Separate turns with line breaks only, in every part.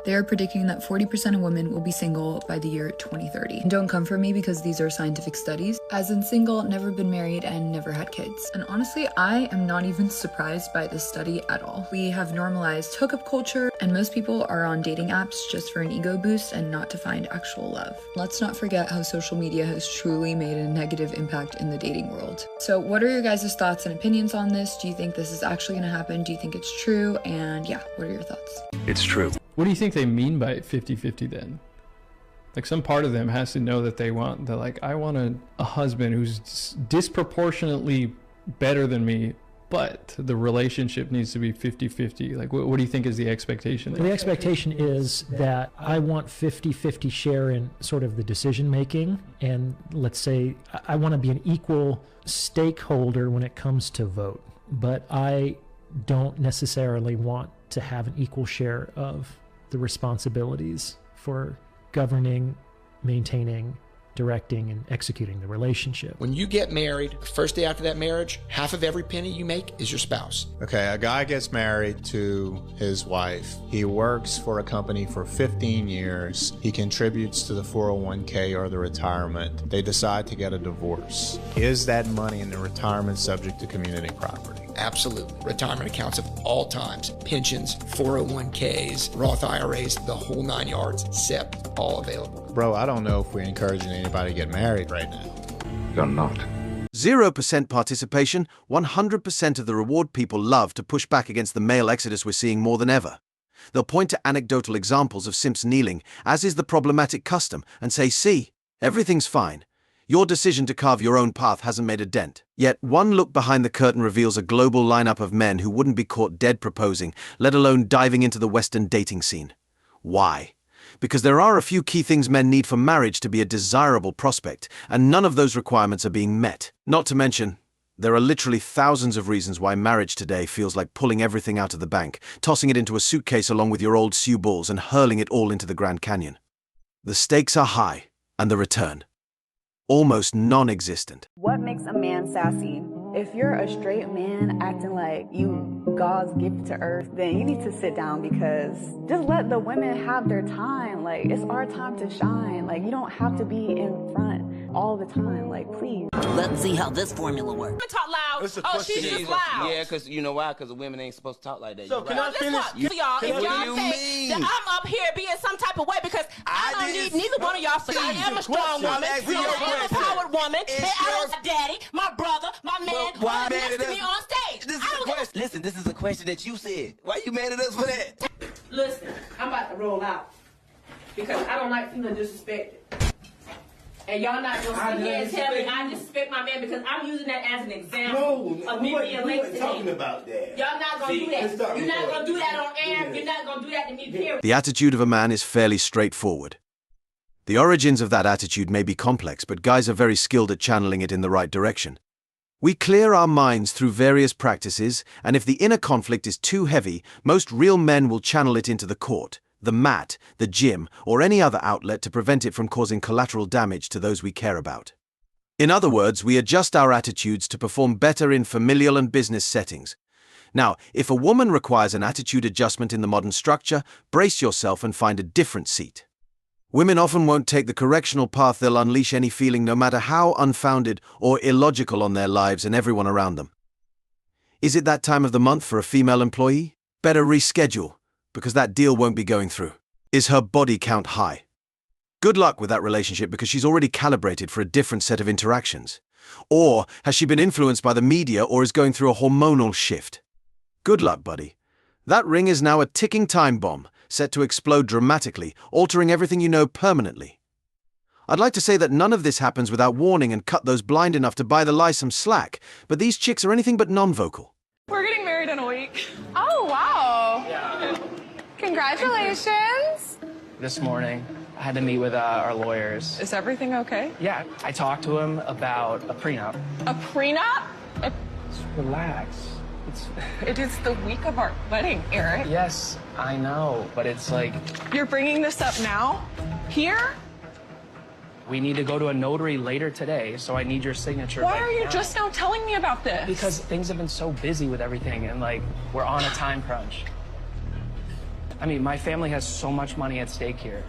They are predicting that 40% of women will be single by the year 2030. And don't come for me because these are scientific studies, as in single, never been married, and never had kids. And honestly, I am not even surprised by this study at all. We have normalized hookup culture, and most people are on dating apps just for an ego boost and not to find actual love. Let's not forget how social media has truly made a negative impact in the dating world. So what are your guys' thoughts and opinions on this? Do you think this is actually going to happen? Do you think it's true? And yeah, what are your thoughts?
It's true.
What do you think they mean by 50-50 then? Like, some part of them has to know that they're like, I want a husband who's disproportionately better than me, but the relationship needs to be 50-50. Like, what do you think is the expectation there?
The expectation is that I want 50-50 share in sort of the decision making, and let's say I want to be an equal stakeholder when it comes to vote, but I don't necessarily want to have an equal share of the responsibilities for governing, maintaining, directing, and executing the relationship.
When you get married, the first day after that marriage, half of every penny you make is your spouse.
Okay, a guy gets married to his wife. He works for a company for 15 years. He contributes to the 401k or the retirement. They decide to get a divorce. Is that money in the retirement subject to community property?
Absolutely. Retirement accounts of all times, pensions, 401ks, Roth IRAs, the whole 9 yards, SEP, all available.
Bro, I don't know if we're encouraging anybody to get married right now.
You're not.
0% participation, 100% of the reward. People love to push back against the male exodus we're seeing more than ever. They'll point to anecdotal examples of simps kneeling, as is the problematic custom, and say, see, everything's fine. Your decision to carve your own path hasn't made a dent. Yet one look behind the curtain reveals a global lineup of men who wouldn't be caught dead proposing, let alone diving into the Western dating scene. Why? Because there are a few key things men need for marriage to be a desirable prospect, and none of those requirements are being met. Not to mention, there are literally thousands of reasons why marriage today feels like pulling everything out of the bank, tossing it into a suitcase along with your old Sioux balls, and hurling it all into the Grand Canyon. The stakes are high, and the return almost non-existent.
What makes a man sassy? If you're a straight man acting like you God's gift to earth, then you need to sit down, because just let the women have their time. Like, it's our time to shine. Like, you don't have to be in front all the time. Like, please.
Let's see how this formula works.
Talk loud. Oh, she's just loud.
Yeah, because you know why? Because the women ain't supposed to talk like that.
So can I finish? Y'all, if y'all say that I'm up here being some type of way, because I don't need neither one of y'all. So I am a strong woman. I am a empowered woman. I am a daddy, my brother, my man.
Why mad at us?
Me on stage.
This is a question. Listen, this is a question that you said. Why you mad at us for that?
Listen, I'm about to roll out because I don't like feeling disrespected. And y'all not gonna sit here and tell me I disrespect my man, because I'm using that as an example of me being late today.
Talking about that.
Y'all not gonna do that. You're not gonna do that on air. You're not gonna do that to me, period.
The attitude of a man is fairly straightforward. The origins of that attitude may be complex, but guys are very skilled at channeling it in the right direction. We clear our minds through various practices, and if the inner conflict is too heavy, most real men will channel it into the court, the mat, the gym, or any other outlet to prevent it from causing collateral damage to those we care about. In other words, we adjust our attitudes to perform better in familial and business settings. Now, if a woman requires an attitude adjustment in the modern structure, brace yourself and find a different seat. Women often won't take the correctional path. They'll unleash any feeling, no matter how unfounded or illogical, on their lives and everyone around them. Is it that time of the month for a female employee? Better reschedule, because that deal won't be going through. Is her body count high? Good luck with that relationship, because she's already calibrated for a different set of interactions. Or has she been influenced by the media, or is going through a hormonal shift? Good luck, buddy. That ring is now a ticking time bomb, set to explode dramatically, altering everything you know permanently. I'd like to say that none of this happens without warning and cut those blind enough to buy the lie some slack, but these chicks are anything but non-vocal.
We're getting married in a week. Oh, wow.
Yeah.
Congratulations.
This morning, I had to meet with our lawyers.
Is everything okay?
Yeah, I talked to him about a prenup.
A prenup?
Just relax.
It is the week of our wedding, Eric.
Yes, I know, but it's like...
You're bringing this up now? Here?
We need to go to a notary later today, so I need your signature.
Why are you just now telling me about this?
Because things have been so busy with everything, and like, we're on a time crunch. I mean, my family has so much money at stake here.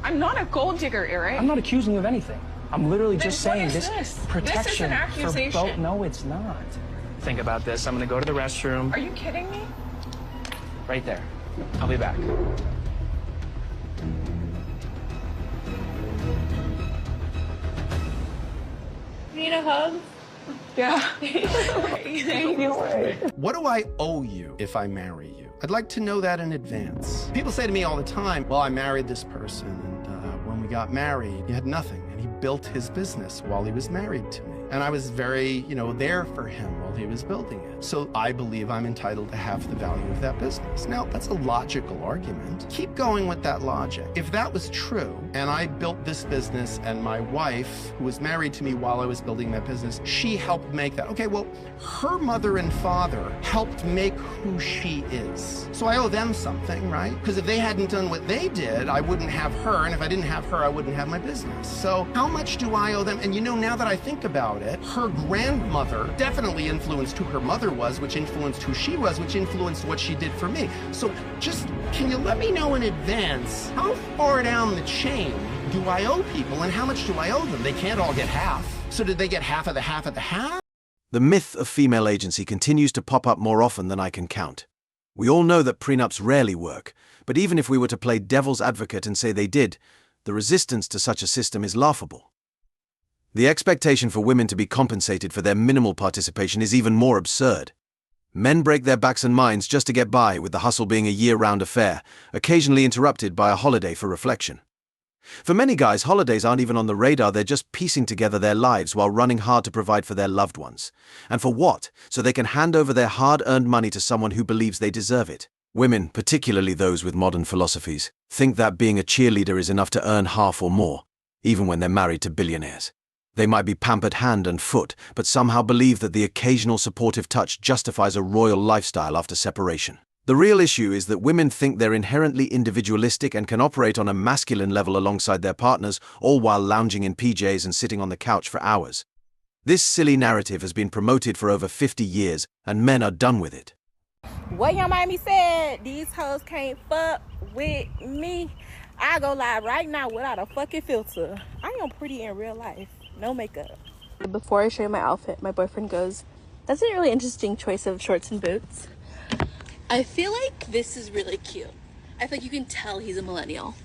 I'm not a gold digger, Eric.
I'm not accusing you of anything. I'm literally
Then
just
what
saying
is
this
This
protection
is an
for
accusation.
both. No, it's not. Think about this. I'm gonna go to the restroom.
Are you kidding me?
Right there. I'll be back.
Need a hug? Yeah. Thank you.
What do I owe you if I marry you? I'd like to know that in advance. People say to me all the time, well, I married this person, and when we got married, he had nothing, and he built his business while he was married to me. And I was very, there for him while he was building it. So I believe I'm entitled to half the value of that business. Now, that's a logical argument. Keep going with that logic. If that was true, and I built this business, and my wife, who was married to me while I was building that business, she helped make that. Okay, well, her mother and father helped make who she is. So I owe them something, right? Because if they hadn't done what they did, I wouldn't have her, and if I didn't have her, I wouldn't have my business. So how much do I owe them? And now that I think about it, her grandmother definitely influenced who her mother was, which influenced who she was, which influenced what she did for me. So just, can you let me know in advance, how far down the chain do I owe people, and how much do I owe them? They can't all get half. So did they get half of the half of the half?
The myth of female agency continues to pop up more often than I can count. We all know that prenups rarely work, but even if we were to play devil's advocate and say they did, the resistance to such a system is laughable. The expectation for women to be compensated for their minimal participation is even more absurd. Men break their backs and minds just to get by, with the hustle being a year-round affair, occasionally interrupted by a holiday for reflection. For many guys, holidays aren't even on the radar, they're just piecing together their lives while running hard to provide for their loved ones. And for what? So they can hand over their hard-earned money to someone who believes they deserve it. Women, particularly those with modern philosophies, think that being a cheerleader is enough to earn half or more, even when they're married to billionaires. They might be pampered hand and foot, but somehow believe that the occasional supportive touch justifies a royal lifestyle after separation. The real issue is that women think they're inherently individualistic and can operate on a masculine level alongside their partners, all while lounging in PJs and sitting on the couch for hours. This silly narrative has been promoted for over 50 years, and men are done with it.
What your mommy said, these hoes can't fuck with me. I go live right now without a fucking filter. I am pretty in real life. No makeup.
Before I show you my outfit, my boyfriend goes, "That's a really interesting choice of shorts and boots." I feel like this is really cute. I feel like you can tell he's a millennial,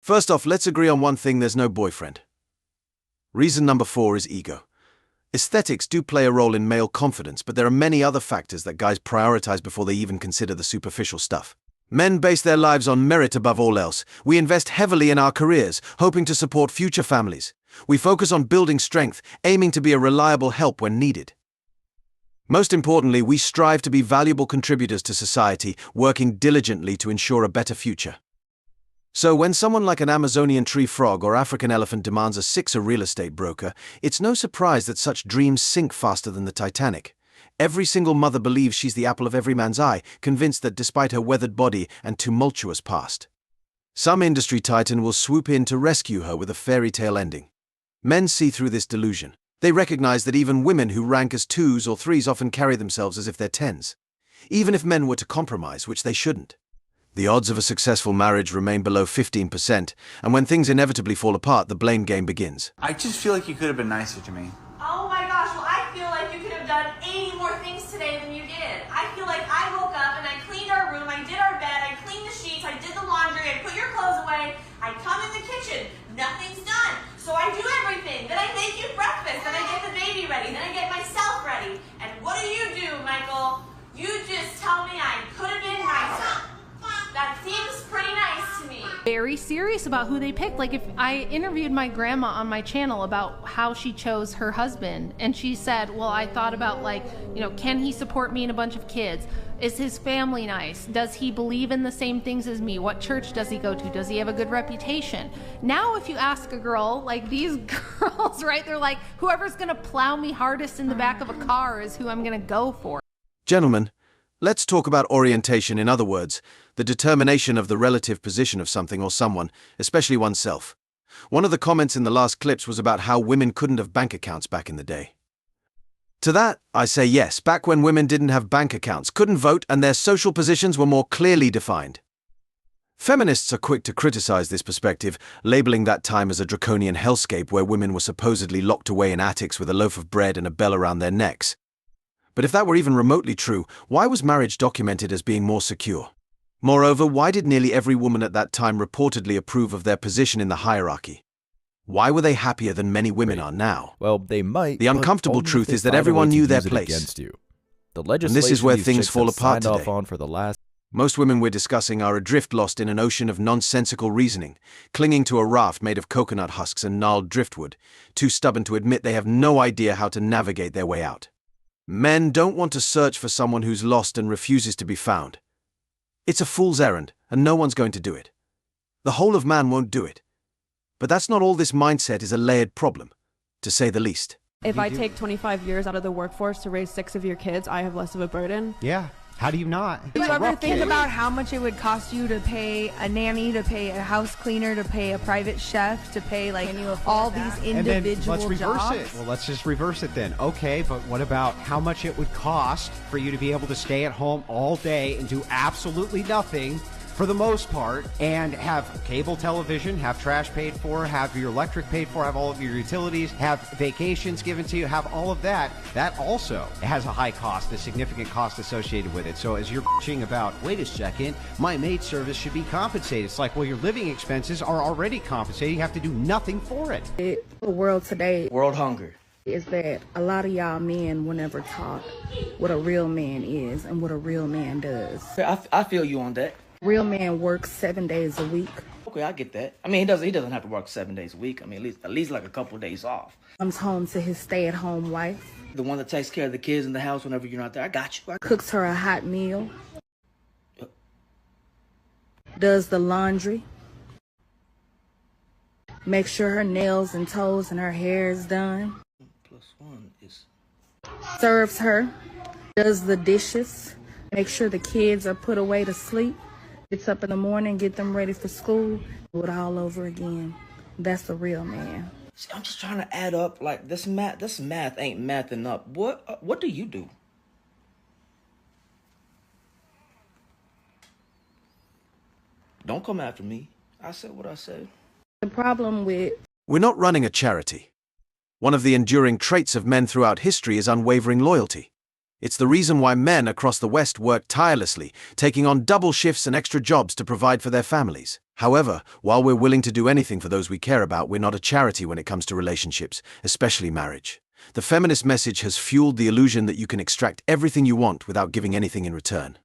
First off, let's agree on one thing: there's no boyfriend. Reason number 4 is ego. Aesthetics do play a role in male confidence, but there are many other factors that guys prioritize before they even consider the superficial stuff. Men base their lives on merit above all else. We invest heavily in our careers, hoping to support future families. We focus on building strength, aiming to be a reliable help when needed. Most importantly, we strive to be valuable contributors to society, working diligently to ensure a better future. So when someone like an Amazonian tree frog or African elephant demands a 6 real estate broker, it's no surprise that such dreams sink faster than the Titanic. Every single mother believes she's the apple of every man's eye, convinced that despite her weathered body and tumultuous past, some industry titan will swoop in to rescue her with a fairy tale ending. Men see through this delusion. They recognize that even women who rank as 2s or 3s often carry themselves as if they're 10s. Even if men were to compromise, which they shouldn't. The odds of a successful marriage remain below 15%, and when things inevitably fall apart, the blame game begins.
I just feel like you could have been nicer to me.
Oh my gosh, well I feel like you could have done 80 more things today than you did. I feel like I woke up and I cleaned our room, I did our bed, I cleaned the sheets, I did the laundry, I put your clothes away, I come in the kitchen, nothing's done. So I do everything, then I make you breakfast, then I get the baby ready, then I get myself ready. And what do, Michael? You just tell me I could have been nicer. That seems pretty nice to me.
Very serious about who they picked. Like, if I interviewed my grandma on my channel about how she chose her husband, and she said, well, I thought about, like, can he support me and a bunch of kids? Is his family nice? Does he believe in the same things as me? What church does he go to? Does he have a good reputation? Now, if you ask a girl, like these girls, right, they're like, whoever's gonna plow me hardest in the back of a car is who I'm gonna go for.
Gentlemen, let's talk about orientation. In other words, the determination of the relative position of something or someone, especially oneself. One of the comments in the last clips was about how women couldn't have bank accounts back in the day. To that, I say yes, back when women didn't have bank accounts, couldn't vote, and their social positions were more clearly defined. Feminists are quick to criticize this perspective, labeling that time as a draconian hellscape where women were supposedly locked away in attics with a loaf of bread and a bell around their necks. But if that were even remotely true, why was marriage documented as being more secure? Moreover, why did nearly every woman at that time reportedly approve of their position in the hierarchy? Why were they happier than many women are now?
Well, they might.
The uncomfortable truth is that everyone knew their place.
Against you. The
And
legislation
this is where
these
things
chicks
fall
have
apart
signed off
today.
on for the last.
Most women we're discussing are adrift, lost in an ocean of nonsensical reasoning, clinging to a raft made of coconut husks and gnarled driftwood, too stubborn to admit they have no idea how to navigate their way out. Men don't want to search for someone who's lost and refuses to be found. It's a fool's errand, and no one's going to do it. The whole of man won't do it. But that's not all. This mindset is a layered problem, to say the least.
If I take 25 years out of the workforce to raise 6 of your kids, I have less of a burden.
Yeah. How do you not?
Do you ever think about how much it would cost you to pay a nanny, to pay a house cleaner, to pay a private chef, to pay all these individual
let's reverse
jobs?
it. Well, let's just reverse it then. Okay, but what about how much it would cost for you to be able to stay at home all day and do absolutely nothing for the most part, and have cable television, have trash paid for, have your electric paid for, have all of your utilities, have vacations given to you, have all of that. That also has a high cost, a significant cost associated with it. So as you're bitching about, wait a second, my maid service should be compensated. It's like, well, your living expenses are already compensated. You have to do nothing for it.
The world today,
World hunger.
is that a lot of y'all men will never taught what a real man is and what a real man does.
I feel you on that.
Real man works 7 days a week.
Okay, I get that. I mean, he doesn't have to work 7 days a week. I mean, at least like a couple of days off.
Comes home to his stay-at-home wife.
The one that takes care of the kids in the house whenever you're not there. I got you.
Cooks her a hot meal. Does the laundry. Makes sure her nails and toes and her hair is done.
+1 is...
Serves her. Does the dishes. Make sure the kids are put away to sleep. Gets up in the morning, get them ready for school. Do it all over again. That's a real man.
See, I'm just trying to add up, like, this math ain't mathing up. What do you do? Don't come after me. I said what I said.
The problem with...
We're not running a charity. One of the enduring traits of men throughout history is unwavering loyalty. It's the reason why men across the West work tirelessly, taking on double shifts and extra jobs to provide for their families. However, while we're willing to do anything for those we care about, we're not a charity when it comes to relationships, especially marriage. The feminist message has fueled the illusion that you can extract everything you want without giving anything in return.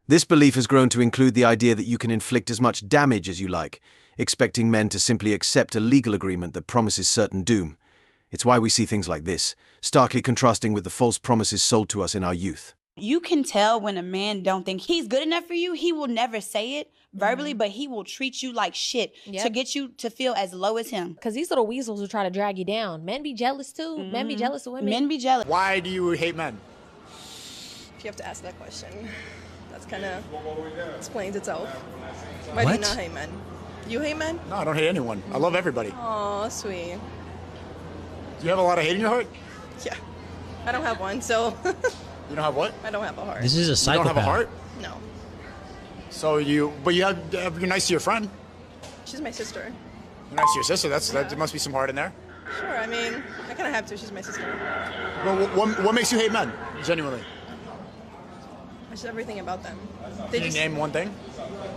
This belief has grown to include the idea that you can inflict as much damage as you like, expecting men to simply accept a legal agreement that promises certain doom. It's why we see things like this, starkly contrasting with the false promises sold to us in our youth.
You can tell when a man don't think he's good enough for you. He will never say it verbally, but he will treat you like shit to get you to feel as low as him.
Because these little weasels will try to drag you down. Men be jealous too. Men be jealous of women.
Men be jealous.
Why do you hate men?
If you have to ask that question, that's kind of explains itself. Why do you not hate men? You hate men?
No, I don't hate anyone. I love everybody.
Oh, sweet.
Do you have a lot of hate in your heart?
Yeah. I don't have one, so...
You don't have what?
I don't have a heart.
This is a psychopath.
You don't have a heart?
No.
So you're nice to your friend?
She's my sister.
You're nice to your sister? There must be some heart in there.
Sure, I mean, I kind of have to. She's my sister.
Well, what makes you hate men, genuinely?
Just everything about them.
Can you name one thing?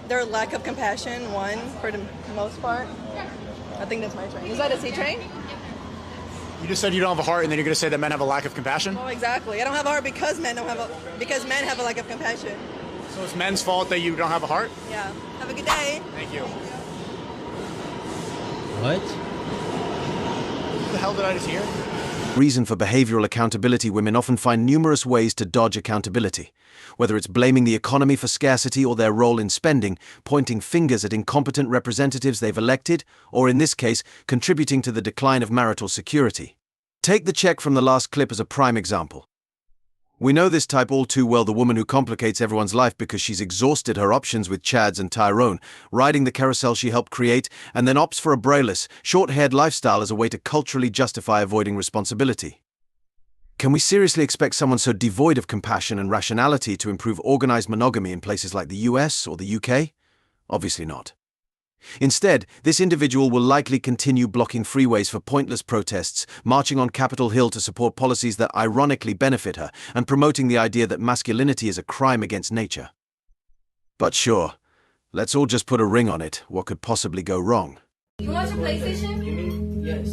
Their lack of compassion, one, for the most part. I think that's my train. Is that a C train?
You just said you don't have a heart, and then you're going to say that men have a lack of compassion?
Well, exactly. I don't have a heart because men have a lack of compassion.
So it's men's fault that you don't have a heart?
Yeah. Have a good day.
Thank you.
What?
What the hell did I just hear?
Reason for behavioral accountability, women often find numerous ways to dodge accountability. Whether it's blaming the economy for scarcity or their role in spending, pointing fingers at incompetent representatives they've elected, or in this case, contributing to the decline of marital security. Take the check from the last clip as a prime example. We know this type all too well, the woman who complicates everyone's life because she's exhausted her options with Chads and Tyrone, riding the carousel she helped create, and then opts for a brayless, short-haired lifestyle as a way to culturally justify avoiding responsibility. Can we seriously expect someone so devoid of compassion and rationality to improve organized monogamy in places like the US or the UK? Obviously not. Instead, this individual will likely continue blocking freeways for pointless protests, marching on Capitol Hill to support policies that ironically benefit her, and promoting the idea that masculinity is a crime against nature. But sure, let's all just put a ring on it. What could possibly go wrong?
You want your PlayStation?
You mean? Yes.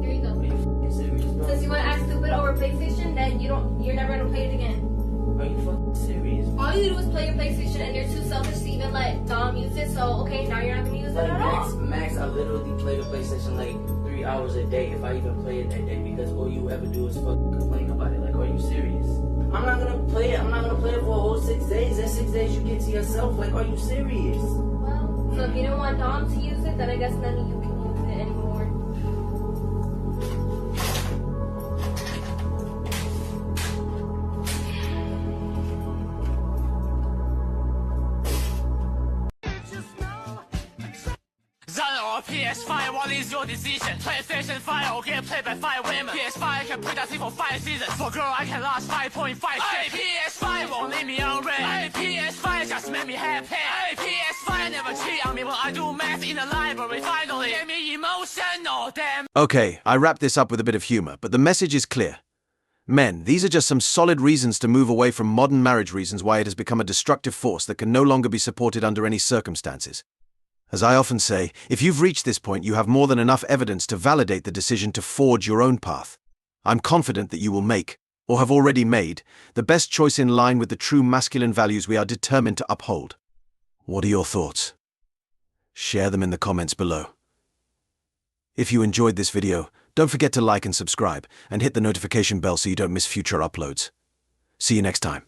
Here you go. Since you want to act stupid over PlayStation, then you're never gonna play it again.
Are you fucking serious?
All you do is play your PlayStation and you're too selfish to even let Dom use it, so okay, now you're not gonna use it at all.
Max, I literally play the PlayStation like 3 hours a day if I even play it that day, because all you ever do is fucking complain about it. Like, are you serious? I'm not gonna play it. I'm not gonna play it for a whole 6 days. That 6 days you get to yourself. Like, are you serious?
Well, so if you didn't want Dom to use it, then I guess none of you can use it anymore.
PS5, what is your decision? PlayStation 5 will get played by 5 women. PS5 I can play that thing for 5 seasons. For girl I can last 5.5 days. PS5 won't leave me on red. PS5 just make me happy. PS5 never cheat on me when I do math in the library. Finally get me emotional, damn.
Okay, I wrap this up with a bit of humor, but the message is clear. Men, these are just some solid reasons to move away from modern marriage reasons why it has become a destructive force that can no longer be supported under any circumstances. As I often say, if you've reached this point, you have more than enough evidence to validate the decision to forge your own path. I'm confident that you will make, or have already made, the best choice in line with the true masculine values we are determined to uphold. What are your thoughts? Share them in the comments below. If you enjoyed this video, don't forget to like and subscribe, and hit the notification bell so you don't miss future uploads. See you next time.